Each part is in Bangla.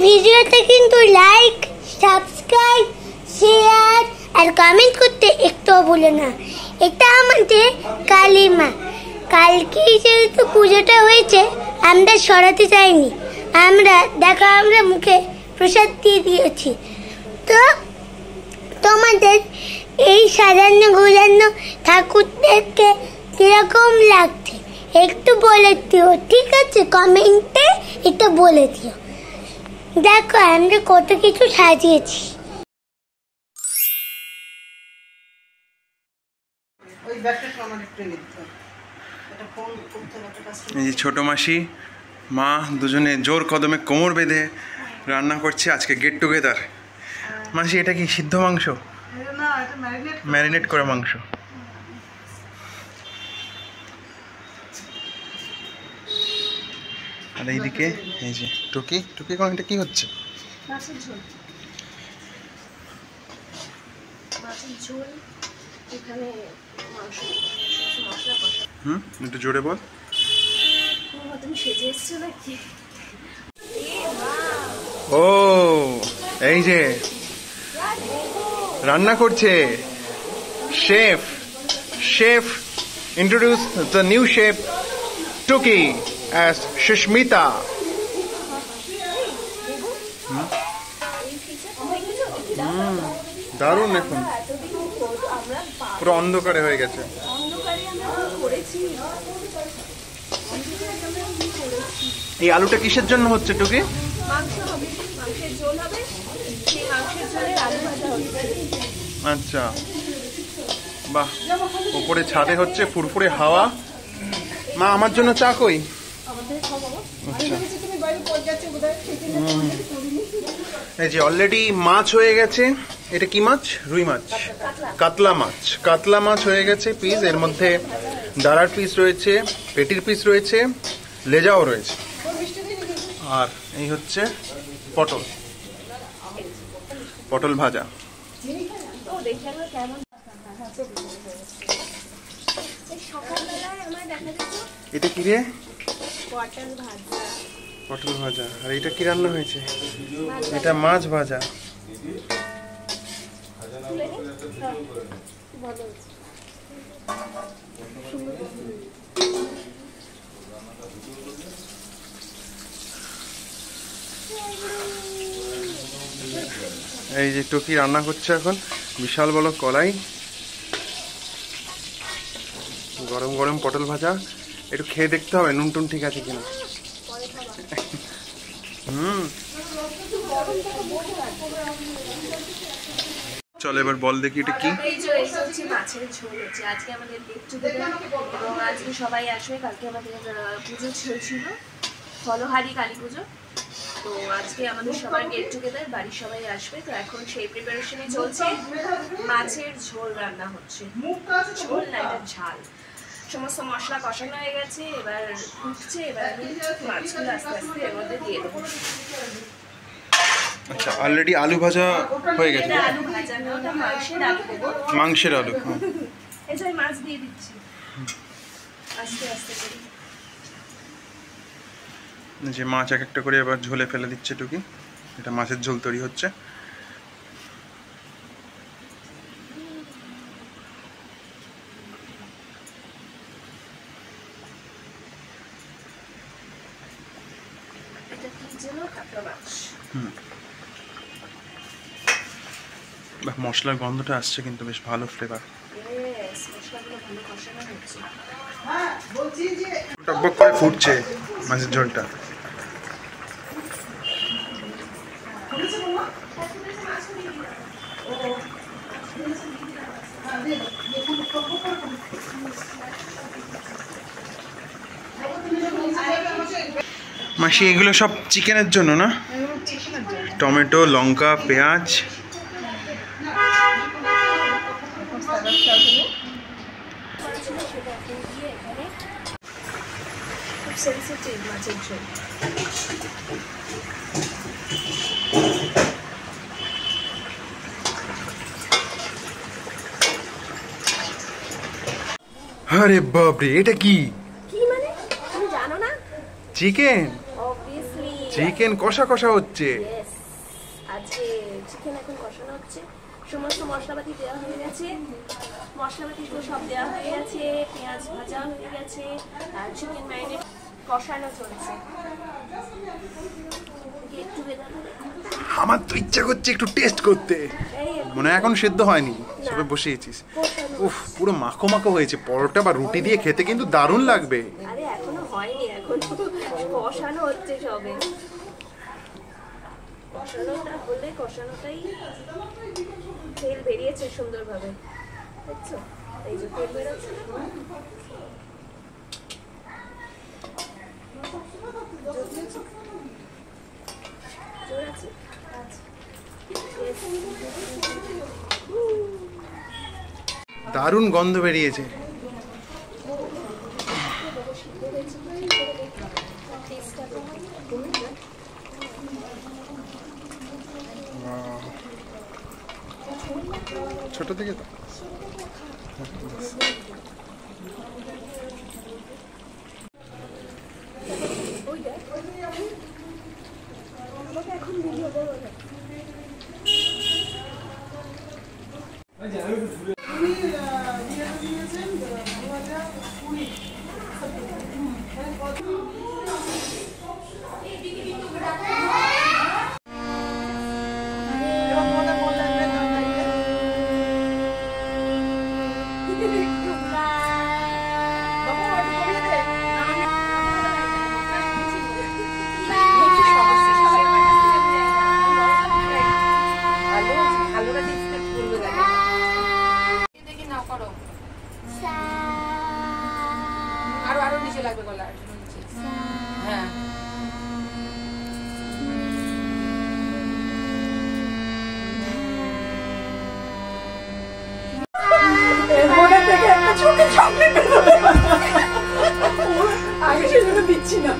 ভিডিওতে কিন্তু লাইক, সাবস্ক্রাইব, শেয়ার আর কমেন্ট করতে একটুও ভুলো না। এটা আমাদের কালী মা। কালকে যেহেতু পুজোটা হয়েছে, আমরা সরাতে চাইনি। আমরা মুখে প্রসাদ দিয়ে দিয়েছি। তো তোমাদের এই সাজানো গোছানো ঠাকুরদেরকে কিরকম লাগছে একটু বলে দিও, ঠিক আছে? কমেন্টে একটু বলে দিও। দেখো আমরা কত কিছু সাজিয়েছি। এই যে ছোট মাসি মা দুজনে জোর কদমে কোমর বেঁধে রান্না করছে আজকে গেট টুগেদার। মাসি এটা কি সিদ্ধ মাংস? ম্যারিনেট করা মাংস। আর এইদিকে এই যে টুকি কোন এটা কি হচ্ছে? মাছের ঝোল। এখানে মাংস মশলা কষা। একটু জোরে বল। তুমি সেজে এসছো নাকি? ও এই যে রান্না করছে chef introduce the new chef Tuki as Shishmita. দারুণ, এখন পুরো অন্ধকারে হয়ে গেছে। এই আলুটা কিসের জন্য হচ্ছে টুকি? আচ্ছা বাহ, উপরে ছাদে হচ্ছে ফুরফুরে হাওয়া। মা আমার জন্য চা কই? আচ্ছা এই যে অলরেডি মাছ হয়ে গেছে। এটা কি মাছ? রুই মাছ, কাতলা মাছ হয়ে গেছে পিস। এর মধ্যে দাঁড়ার পিস রয়েছে, পেটির পিস রয়েছে, লেজাও রয়েছে। আর এই হচ্ছে পটল ভাজা। এটা কি রে? পটল ভাজা। আর এটা কি রান্না হয়েছে? এটা মাছ ভাজা। এই যে টুকি রান্না করছে এখন বিশাল বড় কড়াই, গরম গরম পটল ভাজা। একটু খেয়ে দেখতে হবে নুন টুন ঠিক আছে কিনা। চলো এবার বল দেখি এটা কি। মাছের ঝোল হচ্ছে আজকে আমাদের গেট টুগেদার, এবং আজকে সবাই আসবে। কালকে আমাদের পুজো ছিল, ফলহারি কালী পুজো। তো আজকে আমাদের সবার গেট টুগেদার, বাড়ির সবাই আসবে। তো এখন সেই প্রিপারেশনই চলছে। মাছের ঝোল রান্না হচ্ছে, ঝোল না এটা ঝাল। সমস্ত মশলা কষানো হয়ে গেছে, এবার ফুটছে। এবার আমি মাছগুলো আস্তে আস্তে এর মধ্যে দিয়ে দেবো। আচ্ছা অলরেডি আলু ভাজা হয়ে গেছে। আলু ভাজা না, ওটা মাংসের আলু দেবো। মাংসের আলু। এই যে মাছ দিয়ে দিচ্ছি আস্তে আস্তে করে। যে মাছ এক একটা করে এবার ঝোলে ফেলে দিচ্ছে টুকি। এটা মাছের ঝোল তৈরি হচ্ছে। মশলার গন্ধটা আসছে কিন্তু বেশ ভালো ফ্লেভার। টকবক করে ফুটছে মাছের ঝোলটা। মাসি এগুলো সব চিকেনের জন্য না? টমেটো, লঙ্কা, পেঁয়াজ। আরে বাপরে, এটা কি? কি মানে তুমি জানো না? চিকেন। অবভিয়াসলি চিকেন কষা কষা হচ্ছে। Yes, আজকে চিকেন এখন কষানো হচ্ছে। সমস্ত মশলাপাতি দেওয়া হয়ে গেছে, মশলাপাতিগুলো সব দেওয়া হয়ে গেছে, পেঁয়াজ ভাজা হয়ে গেছে, আর চিকেন ম্যারিনেট কষানো চলছে। গেট টুগেদার আমার তো ইচ্ছা করছে একটু টেস্ট করতে, মনে হয় এখন সেদ্ধ হয়নি, সবে বসিয়েছিস। উফ, পুরো মাখো মাখো হয়েছে, পরোটা বা রুটি দিয়ে খেতে কিন্তু দারুণ লাগবে। আরে এখনো হয়নি, এখন কষানো হচ্ছে সবে। কষানোটা হলে কষানোটাই তেল বেরিয়েছে সুন্দরভাবে, দেখছো? এই যে তেল বেরোচ্ছে, জোর আছে। দারুণ গন্ধ বেরিয়েছে। ছোট থেকে তো আরো নিচে লাগবে গলা, হ্যাঁ। আমি সেজন্য দিচ্ছি না,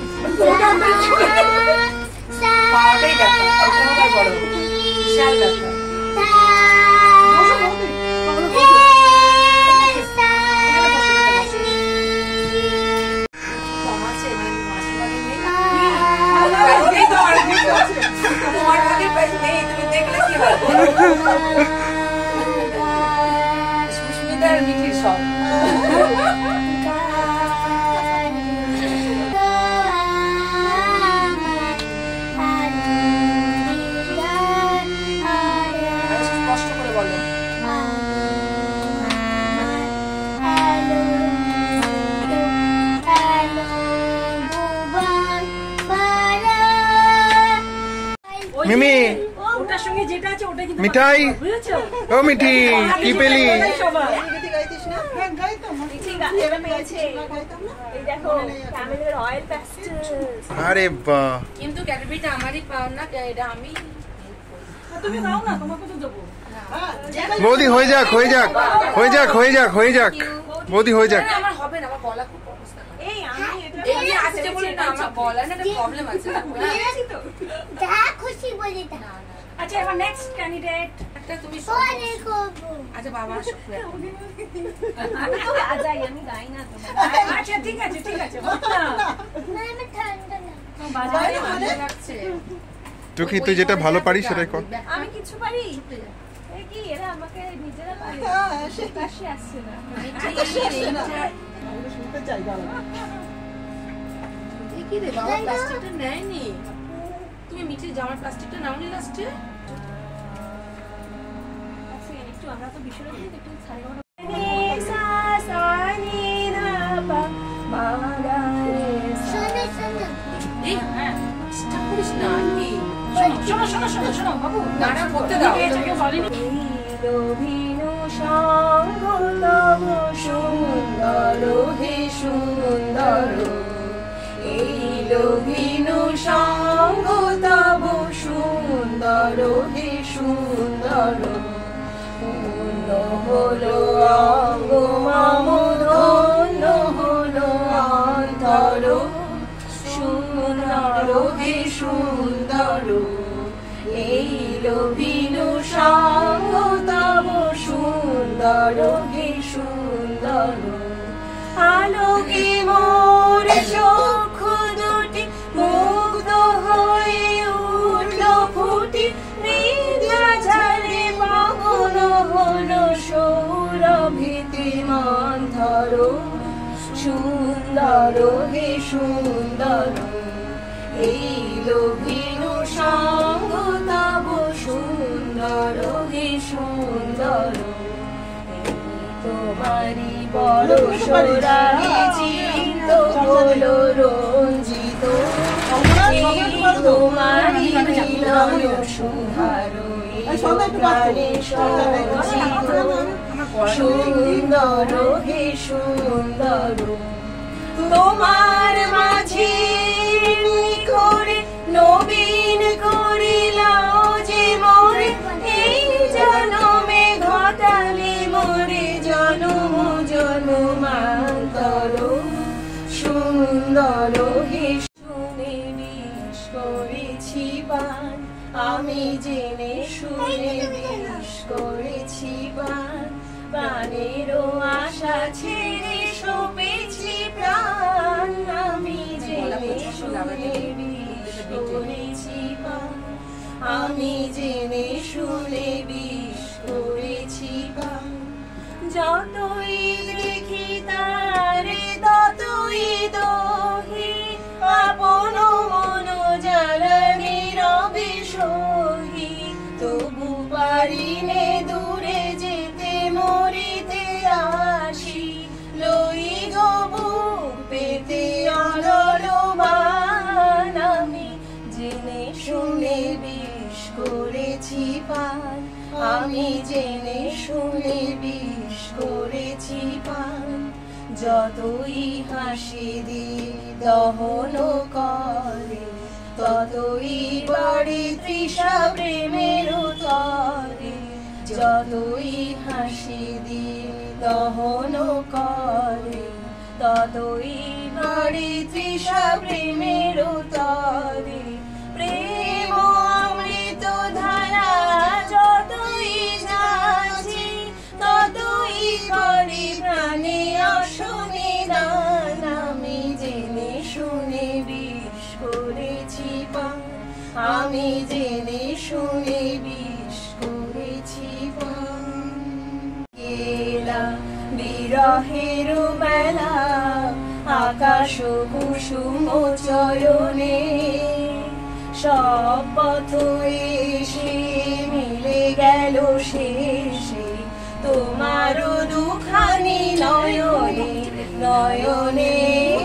পাওয়াটাই ব্যাপার, বড় বিশাল ব্যাপার। সুস্মিতার মিঠির সব স্পষ্ট করে বলো। মিমি, ওটার সঙ্গে যেটা আছে ওটা কিন্তু মিঠাই, বুঝেছো? ও মিঠি, কি পেলি? আরে বাহ, কিন্তু ক্যাডবেরিটা আমারই পাও না, এটা আমি। তুমি দাও না, তোমাকে তো দেবো। বৌদি হয়ে যাক, হয়ে যাক, হয়ে যাক, হয়ে যাক, হয়ে যাক, বৌদি হয়ে যাক। আমার হবে না, আমার গলা খুব অবস্থা। এই আমি এই আজকে বলি না, আমার গলায় না একটা প্রবলেম আছে। যা খুশি বলে দাও। আচ্ছা, এবার নেক্সট ক্যান্ডিডেট একটা তুমি। পরে করব। আচ্ছা বাবা আসো। আমি গাই না তোমার। আচ্ছা ঠিক আছে, ঠিক আছে, বল না। না আমি ঠান্ডা না। বাজারে ভালো লাগছে। তুই যেটা ভালো পারিস সেটাই কর। আমি কিছু পারি? এই কি এরা আমাকে নিজেরা পারে, পাশে আসছে না। কি রে বাবা, প্লাস্টিকটা নেয়নি? তুমি মিঠির জামার প্লাস্টিকটা নাওনি লাস্টে? আচ্ছা একটু আমরা তো বিষয় একটু ছাড়ি শোনো শোনো। এই হ্যাঁ, স্টপ করিস না কি? শোনো শোনো শোনো শোনো বাবু, নানা করতে দাও। এটাকে বলিনি। লোভিনু সঙ্গ তব সুন্দর হে সুন্দর, এই লোভিনু সঙ্গ তব সুন্দর হে সুন্দর, পূর্ণ হলো অঙ্গ মম ধন্য হলো অন্তর, সুন্দর হে সুন্দর, এই লোভিনু সঙ্গ তব সুন্দর হে সুন্দর, আলোকে মোর চক্ষু দুটি মুগ্ধ হয়ে মন ধরো সুন্দর হে সুন্দর এই লোভিনু সঙ্গ তব সুন্দর হে সুন্দর তোমারি বরসরা চিত্ত হলো রঞ্জিত তোমারি মিলন সুহারো প্রাণে সঞ্চিত সুন্দর হে সুন্দর তোমার মাঝে করে নবীন করিলাও যে মোরে এই জনমে ঘটালে মোরে জনম জন্মান্তর সুন্দর হে শুনে বিষ করেছি পান আমি জেনে শুনে বিষ করেছি পান প্রাণেরও আশা ছেড়ে সপেছি প্রাণ আমি জেনে শুনে বিষ করেছি পান আমি জেনে শুনে বিষ করেছি পান যতই দেখি তারে ততই দোহে আপন মন জ্বালানি রবে সহি তবু পারিনে দূরে যেতে মরিতে আসি লই গবু পেতে অললবান আমি জেনে শুনে বিষ করেছি পান আমি জেনে শুনে বিষ করেছি পান যতই হাসি দিয়ে দহন করে ততই বাড়ি তৃষা প্রেমের তরে যতই হাসি দিয়ে দহন করে ততই বাড়ি তৃষা প্রেমের তরে প্রেম অমৃত ধারা যতই যাচ্ছে ততই করে প্রাণে অসনিদান আমি জেনে শুনে বিষ করেছি পান আমি জেনে শুনে বিষ করেছি পান কেলা বিরহের মেলা আকাশ কুসুম চয়নে সব পথ এসে মিলে গেল শেষে তোমারও দুখানি নয়নে নয়নে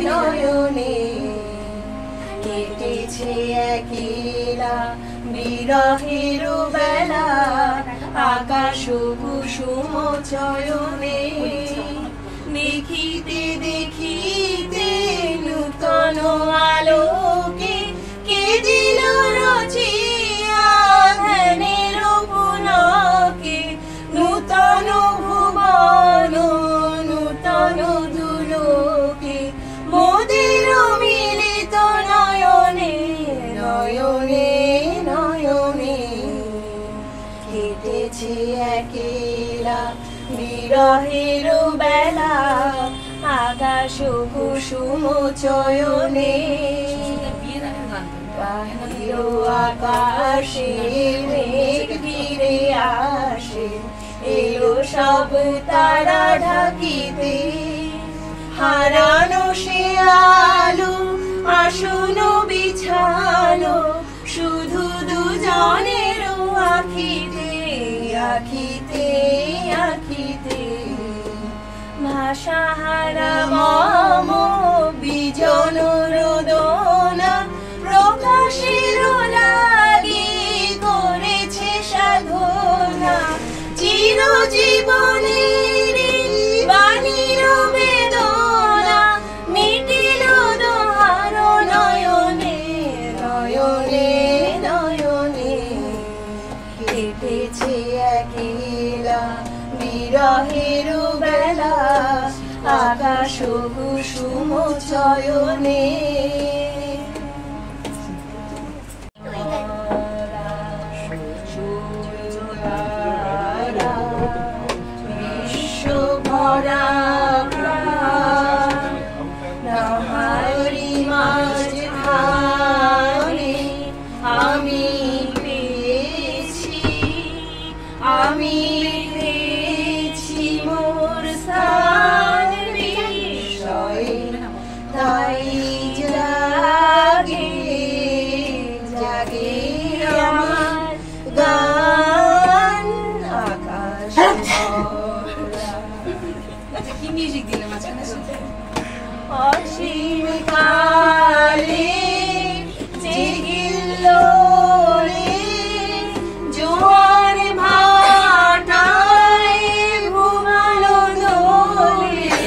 নয়নে কেটেছে একলা বিরহের বেলা আকাশ কুসুম চয়নে দেখিতে দেখিতে নূতন আলোকে কে দিল রচিয়া ধ্যানের পুলকে নূতন ভুবন নূতন দুলোকে মোদের মিলিত নয়নে নয়নে নয়নে কেটেছে একলা বিরহের বেলা আকাশ কুসুম চয়নে বাহির আকাশে মেঘ ফিরে আসে এলো সব তারা ঢাকিতে হারানো সে আলো আসন বিছানো শুধু দুজনের আখিতে আখিতে আখিতে ভাষাহারা মম বিজন রোদনা প্রকাশের লাগি করেছে সাধনা চিরজীবনের বাণীর বেদনা মিটিল দোহার নয়নে নয়নে নয়নে কেটেছে একলা বিরহের বেলা আকাশ কুসুম চয়নে বিশ্বভরা নাহারি মাঝখানে আমি পেয়েছি মোর সা জাগে আমার গান আকাশ আচ্ছা কি মিউজিক দিলে মাঝখানে অসীম কালে জেগিল জোয়ার ভাটায় ঘুমালো দোলে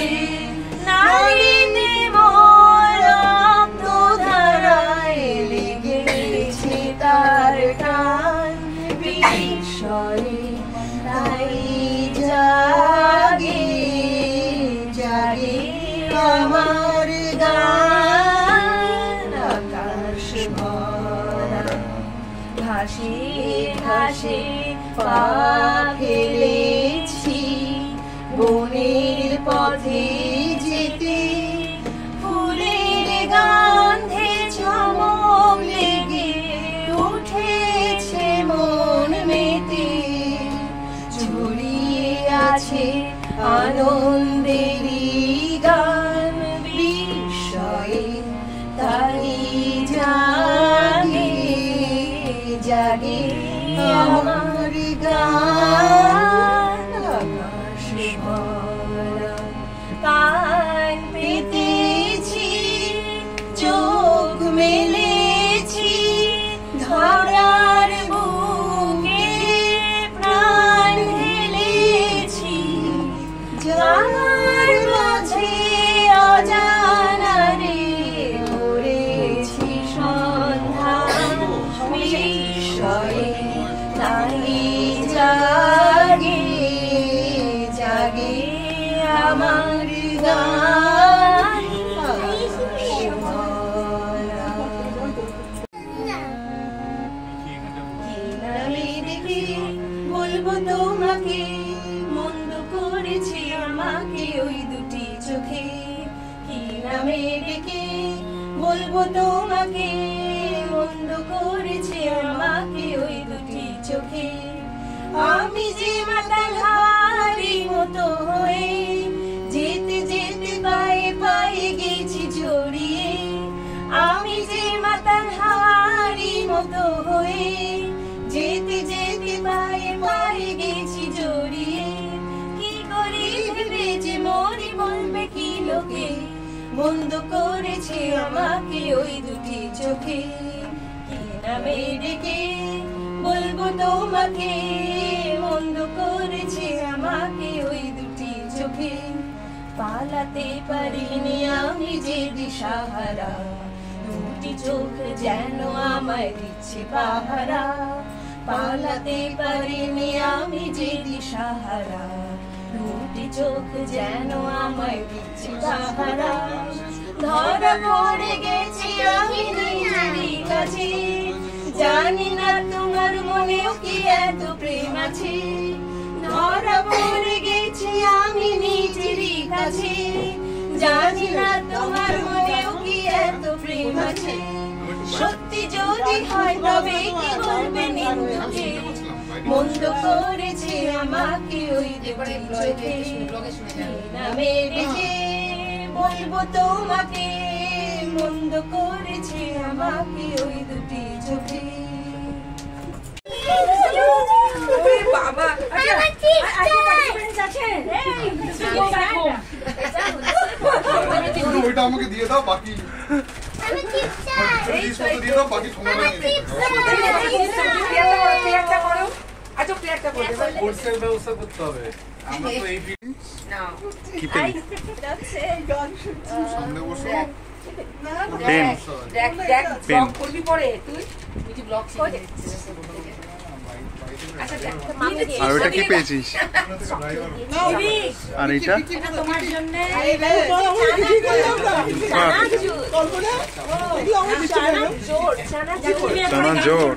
নারীতে মোর রক্ত ধারায় লেগেছে তার টান বিস্ময়ে তাই জাগে জাগে আমার গান আকাশ ভরা ঘাসে ঘাসে পা ফেলেছি বনের পথে যেতে ফুলের গন্ধে চমক লেগে উঠেছে মন মেতে ঝুলিয়ে আছে আনন্দেরই গান বিস্ময়ে তাই জাগে জাগে আমার গান আকাশ ভরা কান পেতেছি চোখ মেলেছি ধরার বুকে প্রাণ ঢেলেছি জানার মাঝে অজানারে করেছি সন্ধান বিস্ময়ে তাই জাগে জাগে আমার গান বলবো তোমাকে মন্দ করেছি আমাকে ওই দুটি চোখে কি নামে ডেকে বলবো তোমাকে মন্দ করেছি আমাকে ওই দুটি চোখে আমি যে মাতাল হাওয়ারি মতো হয়ে যেতে যেতে পায়ে পায়ে গেছি জড়িয়ে আমি যে মাতাল হাওয়ারি মতো হয়ে যেতে যেতে পায়ে পায়ে গেছি জড়িয়ে কি করি ভেবে যে মরি বলবে কি লোকে বন্ধ করেছে আমাকে ওই দুটি চোখে কি নামে ডেকে বলবো তোমাকে বন্ধ করেছে আমাকে ওই দুটি চোখে পালাতে পারিনি আমি যে দিশাহারা দুটি চোখ যেন আমায় দিচ্ছে পাহারা পালাতে পারিনি আমি যে দিশাহারা দুটি চোখ যেন আমায় দিচ্ছে পাহারা ধরা পড়ে গেছি আমি নিজেরই কাছে জানি না তোমার মনেও কি এত প্রেম আছে ধরা পড়ে গেছি আমি নিজেরই কাছে জানি না তোমার মনেও কি এত প্রেম আছে সত্যি যদি হয় তবে কি বলবে নিন্দুকে মন্দ করেছে আমাকে ওই দুটি চোখে নামে ডেকে বলবো তোমাকে মন্দ করেছে আমাকে ওই দুটি চোখে বাবা ওইটা আমাকে দিয়ে দাও বাকি দিয়ে দাও বাকি ব্যবস্থা করতে হবে আমরা তো এই কি পেন সামনে বসো পেন করবি পরে তুই ব্লগ আর ওটা কি পেয়েছিস আর এটা তোমার জন্য চানা জোর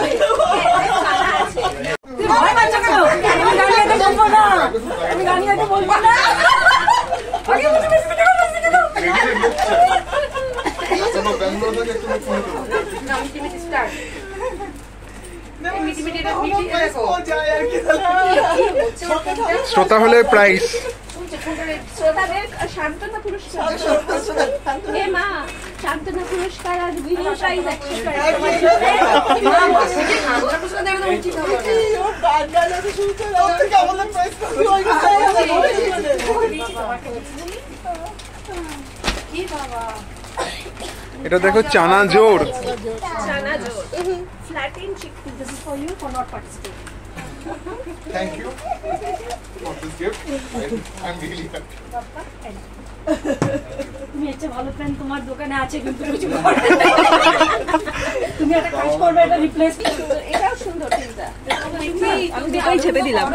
শ্রোতা হলে প্রাইস শ্রোতাদের সান্ত্বনা পুরস্কার এ মা সান্ত্বনা পুরস্কার আর উইনিং প্রাইজ এটা দেখো চানা জোর flattened chickpeas. This is for you for not participating. Thank you for this gift. I'm really happy. তুমি একটা ভালো প্ল্যান তোমার দোকানে আছে কিন্তু কিছু করতে তুমি একটা কাজ করবে এটা রিপ্লেস এটাও সুন্দর চিন্তা আমি দেখাই ছেপে দিলাম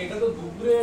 এটা তো দুপুরে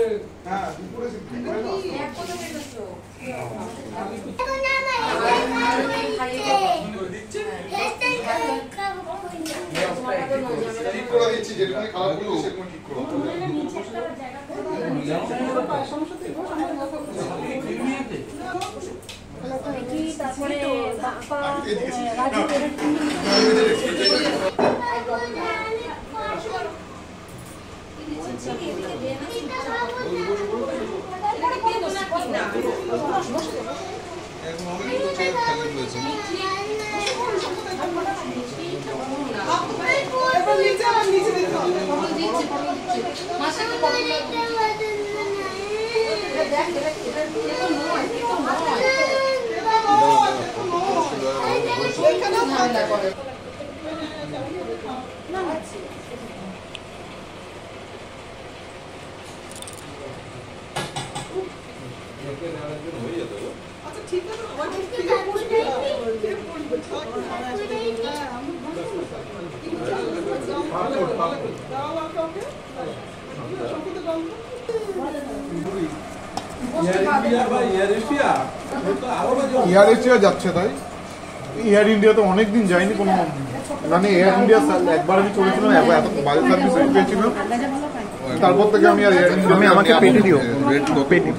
এয়ার এশিয়া যাচ্ছে তাই এয়ার ইন্ডিয়া তো অনেকদিন যায়নি কোনো মানে এয়ার ইন্ডিয়া একবার আমি চলেছিলাম এত বাজে সার্ভিস পেয়েছিলাম তারপর থেকে আমি আর এয়ার ইন্ডিয়া তুমি আমাকে পেটি দিও পেটি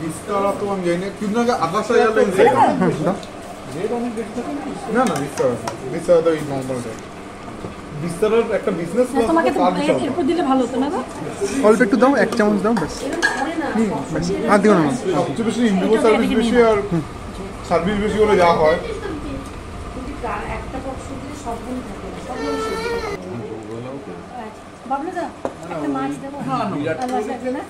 ভিস্তারা তো আমি যাই না কিন্তু আগে আকাশ এয়ারলাইন্স না না ভিস্তারা তো এই নর্মালটা বিস্তারের একটা বিজনেস তোমাকে তো এরপর দিলে ভালো হতো না গো? অল্প একটু দাও, 1 চামচ দাও ব্যাস। আর দিও না। সবচেয়ে বেশি ইন্ডিগো সার্ভিস বেশি আর সার্ভিস বেশি হলে যা হয় একটা বক্স দিলে সবগুলো থাকে বাবলু দা একটা মাছ দেবো। আল্লাহ সাথে না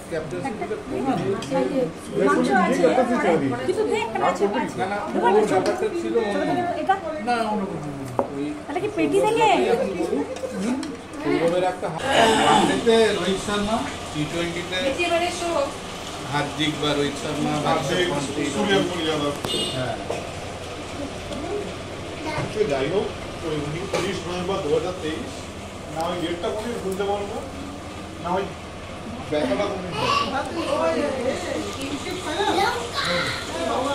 মাংস আছে কিন্তু দেখ একটা মাছ ছিল এটা না তাহলে কি পেটি থেকে ওয়ানডেতে রোহিত শর্মা টি20তে হার্দিক বা রোহিত শর্মা সূর্যকুমার যাদব হ্যাঁ যাই হোক 19 নভেম্বর 2023 না ওই ডেটটা কোনদিন ভুলতে পারবো না ওই ব্যাপারটা কোনদিন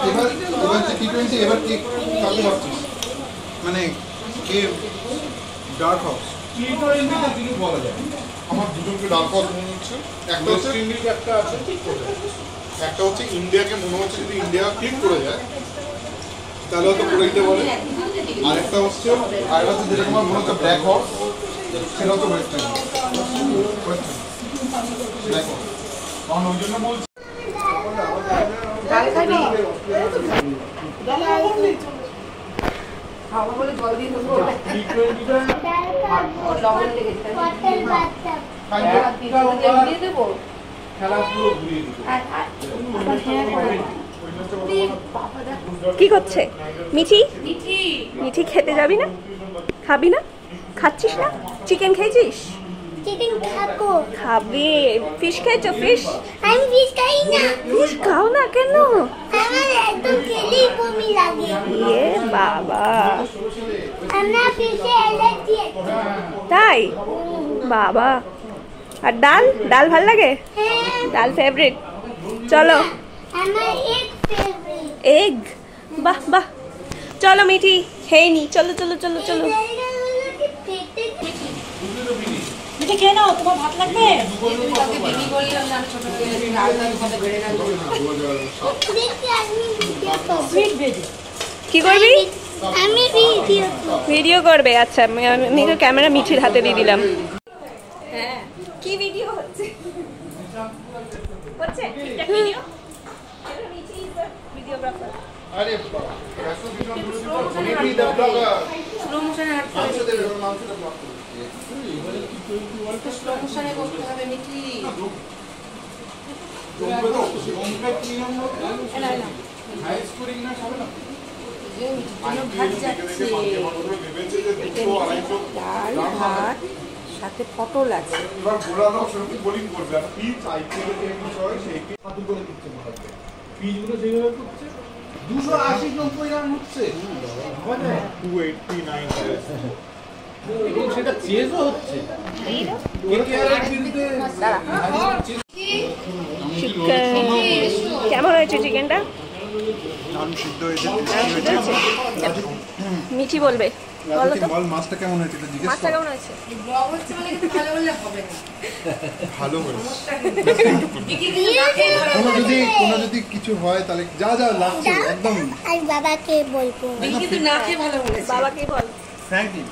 এবার টি20 এবার কি কাকে ভাবছিস মানে কে ডার্ক হর্স টি20তে কিছু বলা যায় আমার দুজনকে ডার্ক হর্স মনে হচ্ছে একটা হচ্ছে ইন্ডিয়া একটা আছে ঠিক করে একটা হচ্ছে ইন্ডিয়াকে মনে হচ্ছে যদি ইন্ডিয়া ক্লিক করে যায় তাহলে হয়তো করে দিতে পারে আরেকটা হচ্ছে যেরকম আমার মনে হচ্ছে ব্ল্যাক হর্স সেটা হচ্ছে ওয়েস্ট ব্ল্যাক হর্স কারণ ওই জন্য বলছি খাওয়া বলে জল দিয়ে দেবো লবণ লেগেছে দিয়ে দেবো খেলাধুলো ঘুরিয়ে দিত কি করছে মিঠি? মিঠি খেতে যাবি না? খাবি না? খাচ্ছিস না? চিকেন খেয়েছিস? চিকেন খাবো। খাবি। ফিশ খেয়েছো? ফিশ? আমি ফিশ খাই না। ফিশ খাও না কেন? আমার একদম খেলেই বমি লাগে। ইয়ে বাবা, আমার ফিশে অ্যালার্জি আছে। তাই? বাবা। আর ডাল? ডাল ভাল লাগে? হ্যাঁ। ডাল ফেভারিট? চলো। আমার এগ ফেভারিট। এগ? বাহ বাহ। চলো মিঠি খেয়ে নি। চলো চলো চলো চলো। মিঠি খেয়ে নাও, তোমার ভাত লাগবে? সুইট বেবি কি করবি? আমি ভিডিও করবে? আচ্ছা আমি ক্যামেরা মিঠির হাতে দিয়ে দিলাম। হ্যাঁ, কি ভিডিও হচ্ছে? হচ্ছে ঠিকঠাক video? Mithi is the videographer. আরে বাবা এত কিছু মিঠি দা ব্লগার স্লো মোশনে হাঁটতে হবে, মাংসটা ব্লগ করতে স্লো মোশনে করতে হবে মিঠি। তোমরা তো সংখ্যা কি নম্বর হাই স্কোরিং না হবে না ভাত যাচ্ছে, ডাল ভাত সাথে পটল আছে। এবার গোলানো সরকি বোলিং করবে আর পিচ আইপিএল এর বিষয় সেই সাধু করে দিচ্ছে মহারাজ পিচগুলো যেভাবে করছে 280 90 রান হচ্ছে 289 এবং সেটা চেজও হচ্ছে কেকেআর বিরুদ্ধে কেমন হয়েছে চিকেনটা? নান সিদ্ধ হয়েছে, মিঠি বলবে। বলো তো মাছটা কেমন হয়েছে এটা জিজ্ঞেস মাছটা কেমন হয়েছে? ব্লগ হচ্ছে মানে কিন্তু ভালো বললে হবে না। ভালো হয়েছে। কোনো যদি কিছু হয় তাহলে যা যা লাগছে একদম আর বাবাকে বলবো। কিন্তু না খেয়ে ভালো বলেছে। বাবাকে বল। Thank you.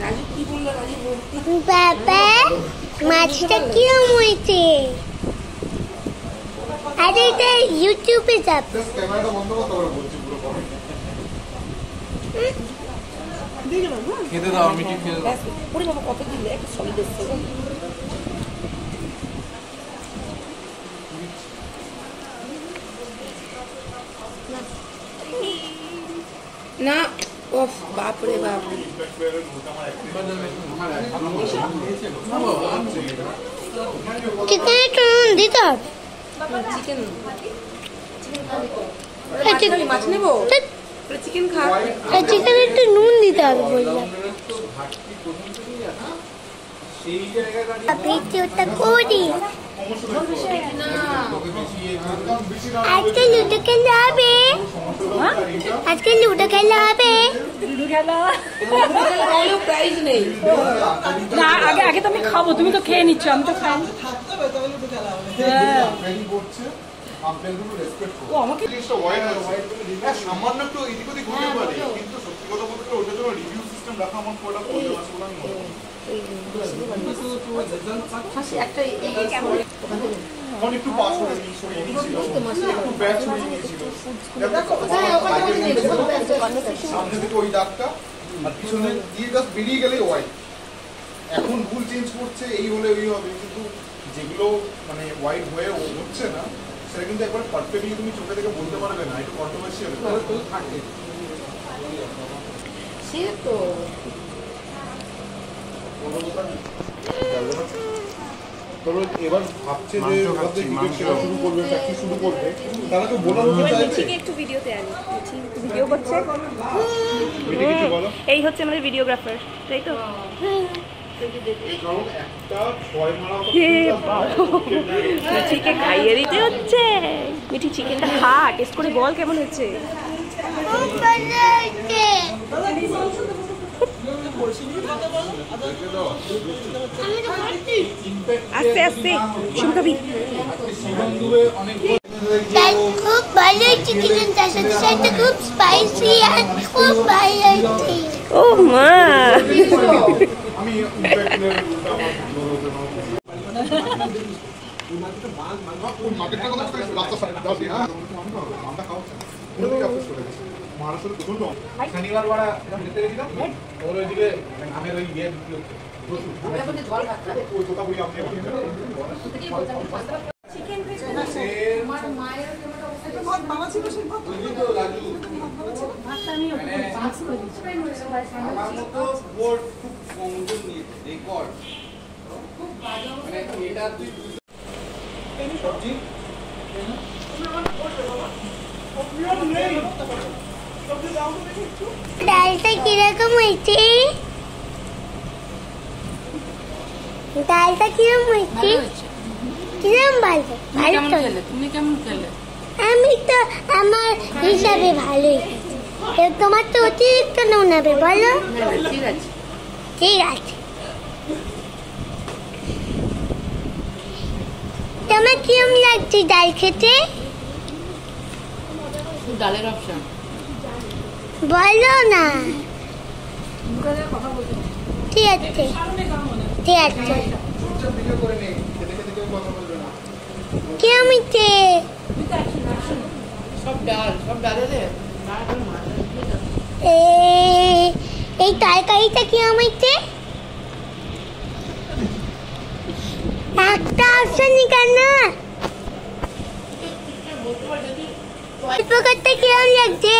রাজু কি বললো? রাজু বলতে বাবা মাছটা কিরম হয়েছে? আরে এটা ইউটিউবে যাবে। জাস্ট ক্যামেরাটা বন্ধ কর, তারপরে বলছি পুরো কমেন্ট। খেতে দাও, মিটি খেতে দাও। ওরে বাবা কত দিলে একটা সলিড এসছে গো। না ওফ বাপ রে বাপ। চিকেন একটু নুন দিতে হবে। চিকেন মাছ নেবো, চিকেন খা। চিকেন একটু নুন দিতে হবে বললাম। ভিডিওটা করি। আজকে লুডো খেলা হবে। আজকে লুডো খেলা হবে। লুডো খেলা প্রাইজ নেই না, আগে আগে তো আমি খাবো, তুমি তো খেয়ে নিচ্ছ, আমি তো খাই। ও আমাকে সামান্য একটু এদিক ওদিক হতে পারে, কিন্তু সত্যি কথা বলতে গেলে ওটার জন্য রিভিউ সিস্টেম রাখা আমার কোটা প্রয়োজন আছে বলে আমি মনে করি। একটা এখন একটু পাস করে সরিয়ে দিয়েছিল, একটু ব্যাচ সরিয়ে দিয়েছিল, সামনে থেকে ওই দাগটা আর পিছনে দিয়ে জাস্ট বেরিয়ে গেলে ওয়াইট। এখন ভুল চেঞ্জ করছে, এই হলে ওই হবে, কিন্তু যেগুলো মানে হোয়াইট হয়ে হচ্ছে না সেটা কিন্তু একবার পারফেক্টলি তুমি চোখে থেকে বলতে পারবে না, একটু কন্ট্রোভার্সিয়াল থাকে। সে তো তবে এবার ভাবছে যে শুরু করবে, প্র্যাকটিস শুরু করবে, তারা তো বলার মতো চাইছে। একটু ভিডিওতে আনি, ভিডিও করছে। কিছু বলো। এই হচ্ছে আমাদের ভিডিওগ্রাফার, তাই তো? মিঠিকে খাইয়ে দিতে হচ্ছে। মিঠি চিকেনটা খা, টেস্ট করে বল কেমন হচ্ছে। আস্তে আস্তে শুরু করবি। খুব ভালো চিকেন, তার সাথে সাথে খুব স্পাইসি আর খুব ভালো। ও মা, শনিবার বাড়া খেতে গেছিলাম, ওর ওইদিকে আমের ওই ইয়ে বিক্রি হচ্ছে। আমার মতো বোর্ড খুব কম রেকর্ড মানে এটা তুই সবজি ডালটা কিরকম হয়েছে? ডালটা কিরকম হয়েছে? কিরকম ভালো? ভালো তো। তুমি কেমন খেলে? আমি তো আমার হিসাবে ভালোই খেয়েছি। তোমার তো অতিরিক্ত নুন হবে, বলো? ঠিক আছে ঠিক আছে। তোমার কিরম লাগছে ডাল খেতে? ডালের অপশন বলো না। ঠিক আছে ঠিক আছে। কিরম হয়েছে? সব ডালে রে। এই তরকারিটা কিরম হয়েছে? একটা আসেনি কেন? গল্প করতে কিরম লাগছে?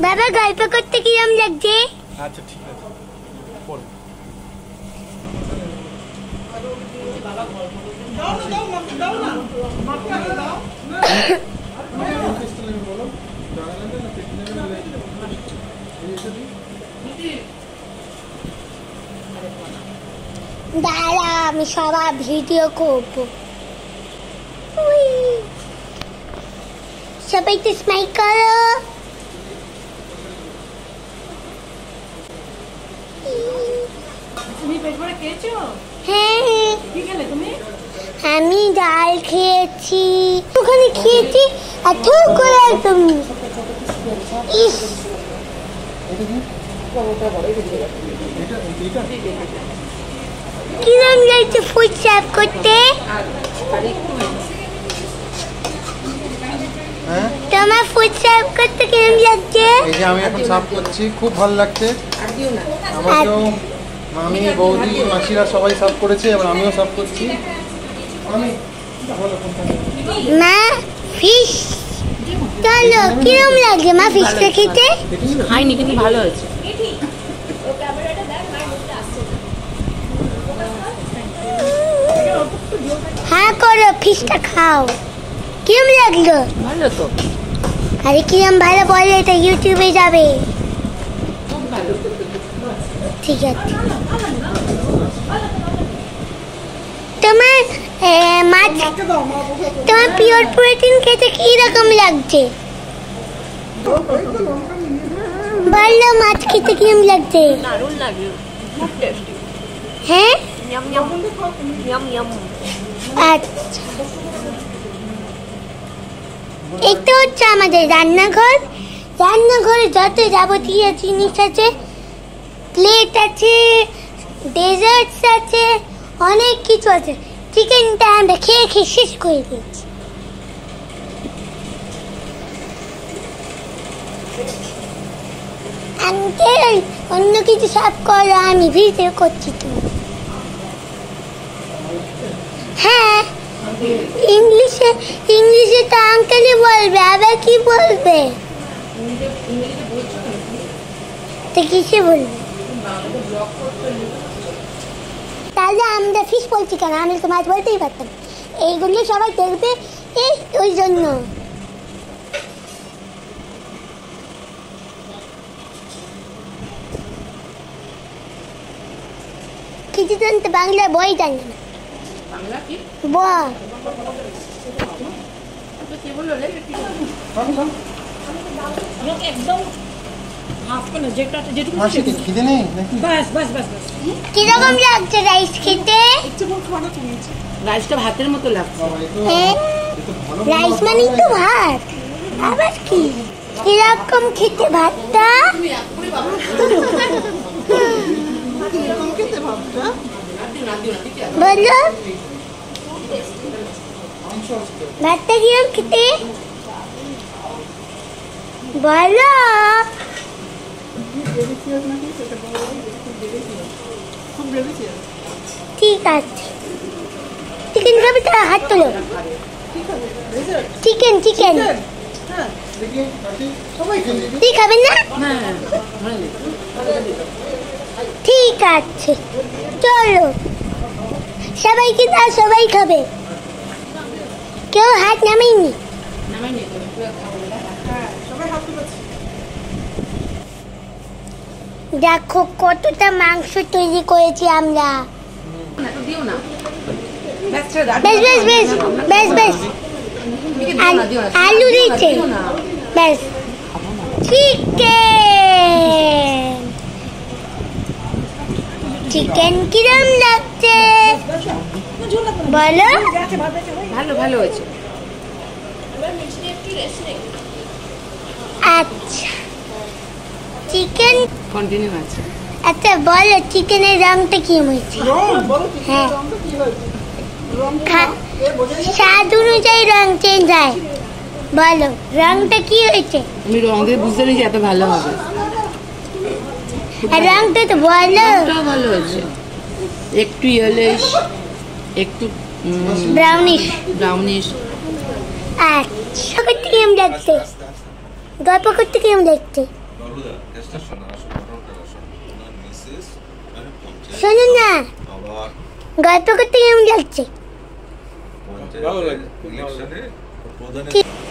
বাবা গল্প করতে কিরম লাগছে? আচ্ছা ঠিক আছে, পরে দাঁড়া, আমি সবার ভিডিও করবো। সবাই তো স্মাইল করো। তুমি পেট ভরে খেয়েছো? হ্যাঁ, কি খেলে তুমি? আমি ডাল খেয়েছি, ওখানে খেয়েছি আর ঠিক করে একদম। ইস, কিরম লাগছে ফুড সার্ভ করতে? ফুড সার্ভ করতে কেমন লাগছে? এই যে আমি এখন সার্ভ করছি, খুব ভালো লাগছে। আর দিও না। আমাকেও মামি, বৌদি, মাসিরা সবাই সার্ভ করেছে, এবার আমিও সার্ভ করছি। মা ফিশ, চলো কিরম লাগে মা ফিশটা খেতে? খাইনি কিন্তু ভালো হয়েছে। হ্যাঁ করো, ফিশটা খাও। কিরম লাগলো? ভালো তো। আরে কিরম ভালো বলে, এটা ইউটিউবে যাবে। ঠিক আছে। তোমার মাছ, তোমার পিওর প্রোটিন খেতে কি রকম লাগছে? বললো মাছ খেতে কিরম লাগছে? দারুণ লাগে, খুব টেস্টি। হ্যাঁ ইয়াম ইয়াম ইয়াম ইয়াম। আচ্ছা, এই তো হচ্ছে আমাদের রান্নাঘর। রান্নাঘরে যত যাবতীয় জিনিস আছে, প্লেট আছে, ডেজার্টস আছে, অনেক কিছু আছে। চিকেনটা আমরা খেয়ে খেয়ে শেষ করে দিয়েছি। আঙ্কেল অন্য কিছু সাফ করো, আমি ভিডিও করছি তো। হ্যাঁ, ইংলিশে তো আঙ্কেলই বলবে, আবার কি বলবে? তো কিসে বলবে? তাহলে আমরা ফিশ বলছি কেন? আমি তো মাছ বলতেই পারতাম। এইগুলো সবাই দেখবে, এই ওই জন্য। কিছু জানতে বাংলা বই জানে না। বাংলা কি? বল। তো কি বললো রে? একদম হাফ করে যেটা যেটুকু মাসি কি খিদে নেই নাকি? বাস বাস বাস বাস কিরকম লাগছে রাইস খেতে? রাইসটা ভাতের মতো লাগছে। হ্যাঁ, রাইস মানে তো ভাত, আবার কি? কিরকম খেতে ভাতটা? বলো ভাতটা কিরকম খেতে? বলো। ঠিক আছে, চিকেন খাবে তো হাত তোলো। চিকেন চিকেন তুই খাবেন না? ঠিক আছে চলো, সবাইকে দাও, সবাই খাবে। কেউ হাত নামেনি। দেখো কতটা মাংস তৈরি করেছি আমরা। বেশ বেশ বেশ বেশ বেশ, আলু দিচ্ছে। বেশ, চিকেন চিকেন কিরম লাগছে বলো? ভালো ভালো হয়েছে। আচ্ছা, চিকেন কন্টিনিউ আছে। আচ্ছা বলো, চিকেনের রংটা কি হয়েছে? হ্যাঁ, স্বাদ অনুযায়ী রং চেঞ্জ হয়। বলো রংটা কি হয়েছে? আমি রং দিয়ে বুঝতে পেরেছি এত ভালো হবে। রংটা তো বলো। ভালো হয়েছে, একটু ইয়েলোইশ, একটু ব্রাউনিশ ব্রাউনিশ। আচ্ছা, করতে কেমন লাগছে? গল্প করতে কেমন লাগছে? শোনো না, গল্প করতে কেমন লাগছে?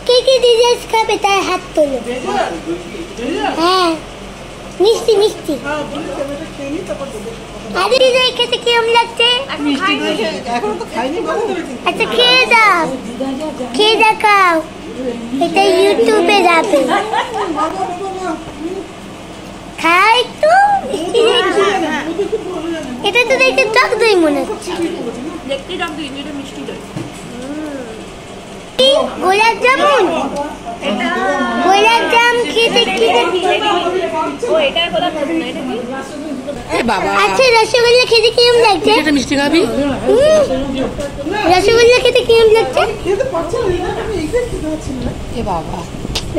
কে কে ডিজার্ট খাবে তার হাত তোলো। হ্যাঁ, মিষ্টি মিষ্টি। আরে ডিজার্ট খেতে কেমন লাগছে? আচ্ছা খেয়ে দাও, খেয়ে দেখাও, এটা ইউটিউবে যাবে। খাই তো মিষ্টি দেখি, এটা তো দেখে টক দই মনে হচ্ছে। গোলাপ জামুন, গোলাপ জাম খেতে আচ্ছা, রসগোল্লা খেতে কিরম লাগছে? মিষ্টি খাবি? রসগোল্লা খেতে কিরম লাগছে? এ বাবা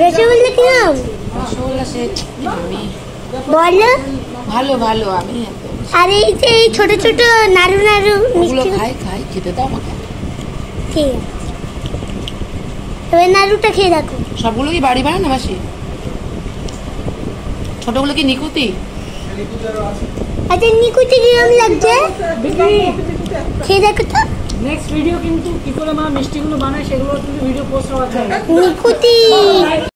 রসগোল্লা কি নাম রসগোল্লা সে আমি বলো? ভালো ভালো আমি আর এই যে এই ছোট ছোট নাড়ু নাড়ু ওগুলো মিষ্টি খাই খেতে দাও আমাকে। ঠিক আছে, এবার নাড়ুটা খেয়ে দেখো। সবগুলো কি বাড়ি বানানো মাসি? ছোটগুলো কি নিকুতি? আচ্ছা নিকুতি কিরম লাগছে খেয়ে দেখো তো। নেক্সট ভিডিও কিন্তু কি করে মা মিষ্টিগুলো বানায় সেগুলো কিন্তু ভিডিও পোস্ট হওয়া চাই। নিকুতি